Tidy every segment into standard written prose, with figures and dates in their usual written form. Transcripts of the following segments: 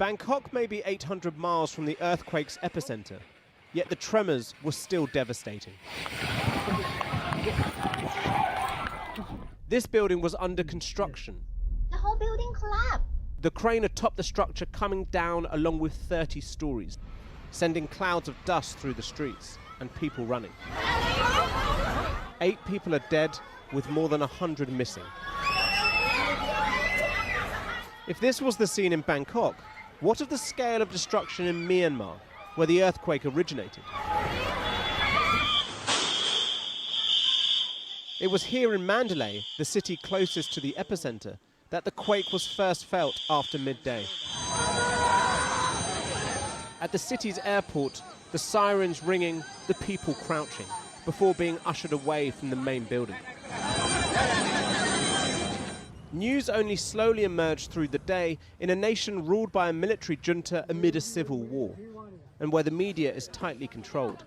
Bangkok may be 800 miles from the earthquake's epicenter, yet the tremors were still devastating. This building was under construction. The whole building collapsed. The crane atop the structure coming down along with 30 stories, sending clouds of dust through the streets and people running. 8 people are dead, with more than 100 missing. If this was the scene in Bangkok, what of the scale of destruction in Myanmar, where the earthquake originated? It was here in Mandalay, the city closest to the epicenter, that the quake was first felt after midday. At the city's airport, the sirens ringing, the people crouching, before being ushered away from the main building. News only slowly emerged through the day in a nation ruled by a military junta amid a civil war, and where the media is tightly controlled.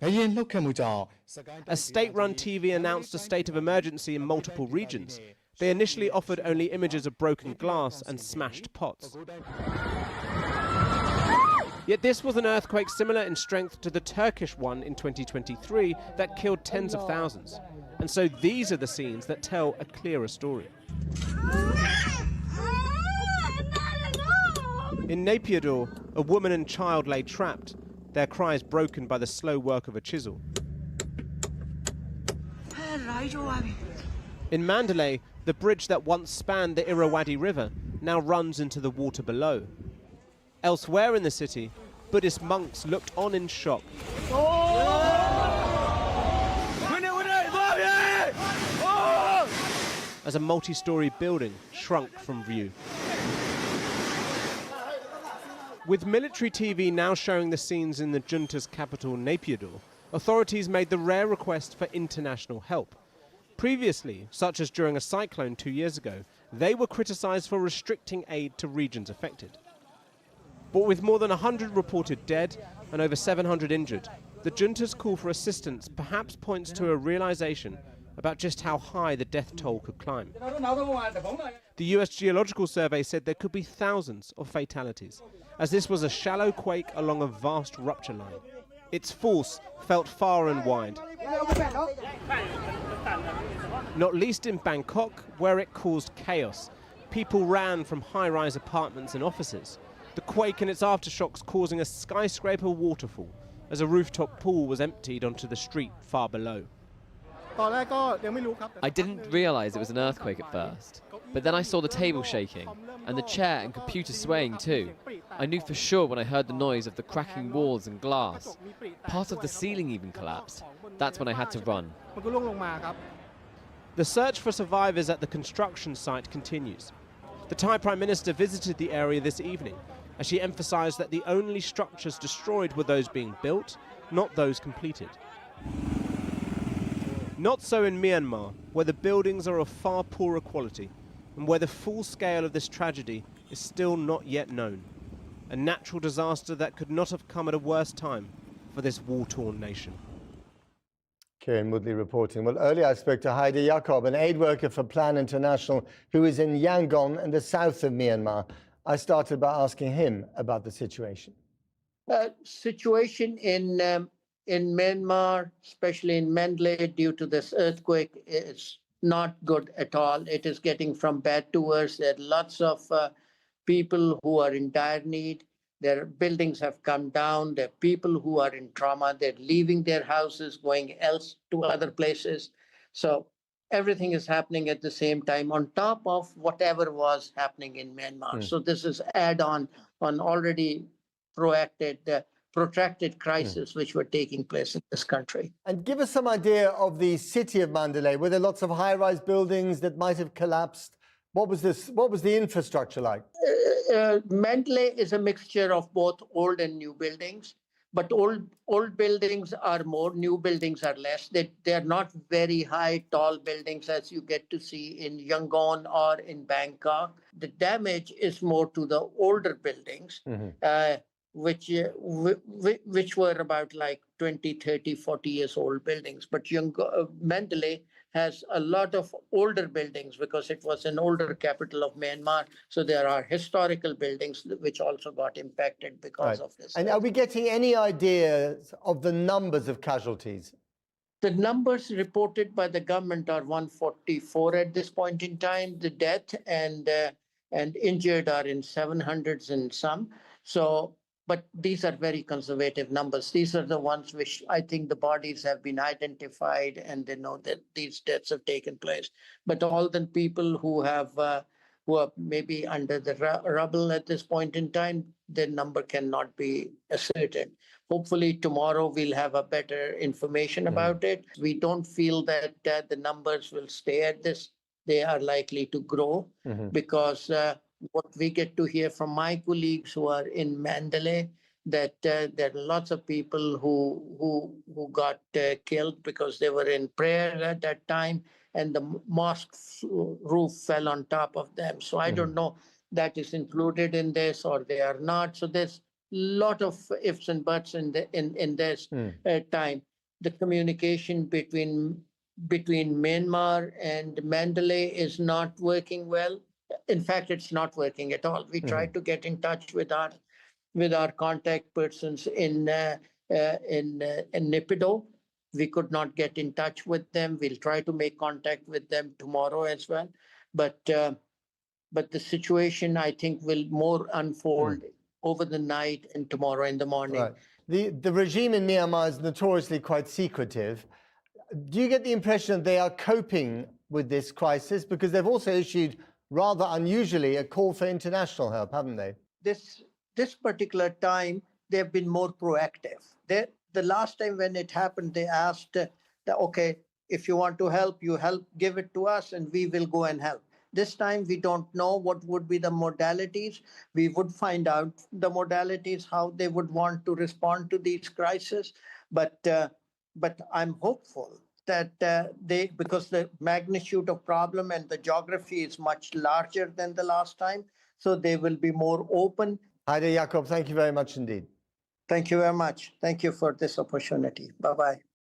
As state-run TV announced a state of emergency in multiple regions, they initially offered only images of broken glass and smashed pots. Yet this was an earthquake similar in strength to the Turkish one in 2023 that killed tens of thousands. And so these are the scenes that tell a clearer story. In Naypyidaw, a woman and child lay trapped, their cries broken by the slow work of a chisel. In Mandalay, the bridge that once spanned the Irrawaddy River now runs into the water below. Elsewhere in the city, Buddhist monks looked on in shock. As a multi-story building shrunk from view. With military TV now showing the scenes in the junta's capital, Naypyidaw, authorities made the rare request for international help. Previously, such as during a cyclone 2 years ago, they were criticized for restricting aid to regions affected. But with more than 100 reported dead and over 700 injured, the junta's call for assistance perhaps points to a realization about just how high the death toll could climb. The US Geological Survey said there could be thousands of fatalities, as this was a shallow quake along a vast rupture line. Its force felt far and wide, not least in Bangkok, where it caused chaos. People ran from high-rise apartments and offices. The quake and its aftershocks causing a skyscraper waterfall as a rooftop pool was emptied onto the street far below. I didn't realize it was an earthquake at first, but then I saw the table shaking and the chair and computer swaying too. I knew for sure when I heard the noise of the cracking walls and glass. Part of the ceiling even collapsed. That's when I had to run. The search for survivors at the construction site continues. The Thai Prime Minister visited the area this evening, as she emphasized that the only structures destroyed were those being built, not those completed. Not so in Myanmar, where the buildings are of far poorer quality and where the full scale of this tragedy is still not yet known. A natural disaster that could not have come at a worse time for this war-torn nation. Kieran Woodley reporting. Well, earlier I spoke to Heidi Jakob, an aid worker for Plan International, who is in Yangon in the south of Myanmar. I started by asking him about the situation. Situation in Myanmar, especially in Mandalay, due to this earthquake, is not good at all. It is getting from bad to worse. There are lots of people who are in dire need. Their buildings have come down. There are people who are in trauma. They're leaving their houses, going else to other places. So everything is happening at the same time on top of whatever was happening in Myanmar. So this is add-on on already protracted crisis which were taking place in this country. And give us some idea of the city of Mandalay. Were there lots of high-rise buildings that might have collapsed? What was the infrastructure like? Mandalay is a mixture of both old and new buildings, but old buildings are more, new buildings are less. They are not very high, tall buildings as you get to see in Yangon or in Bangkok. The damage is more to the older buildings, which were about like 20, 30, 40 years old buildings. But Mandalay has a lot of older buildings because it was an older capital of Myanmar. So there are historical buildings which also got impacted because of this. And are we getting any ideas of the numbers of casualties? The numbers reported by the government are 144 at this point in time. The death and injured are in 700s and some. So, but these are very conservative numbers. These are the ones which I think the bodies have been identified and they know that these deaths have taken place. But all the people who are maybe under the rubble at this point in time, their number cannot be ascertained. Hopefully tomorrow we'll have a better information about it. We don't feel that the numbers will stay at this. They are likely to grow because what we get to hear from my colleagues who are in Mandalay, that there are lots of people who got killed because they were in prayer at that time and the mosque roof fell on top of them. So I don't know that is included in this or they are not. So there's lot of ifs and buts in this time. The communication between Myanmar and Mandalay is not working well. In fact, it's not working at all. We tried to get in touch with our contact persons in Naypyidaw. We could not get in touch with them. We'll try to make contact with them tomorrow as well. But the situation, I think, will more unfold over the night and tomorrow in the morning. Right. The regime in Myanmar is notoriously quite secretive. Do you get the impression that they are coping with this crisis? Because they've also issued, rather unusually, a call for international help, haven't they? This particular time, they've been more proactive. The last time when it happened, they asked, okay, if you want to help, give it to us and we will go and help. This time, we don't know what would be the modalities. We would find out the modalities, how they would want to respond to these crises. But I'm hopeful that because the magnitude of problem and the geography is much larger than the last time, so they will be more open. Haider Yaqub, thank you very much indeed. Thank you very much. Thank you for this opportunity. Bye-bye.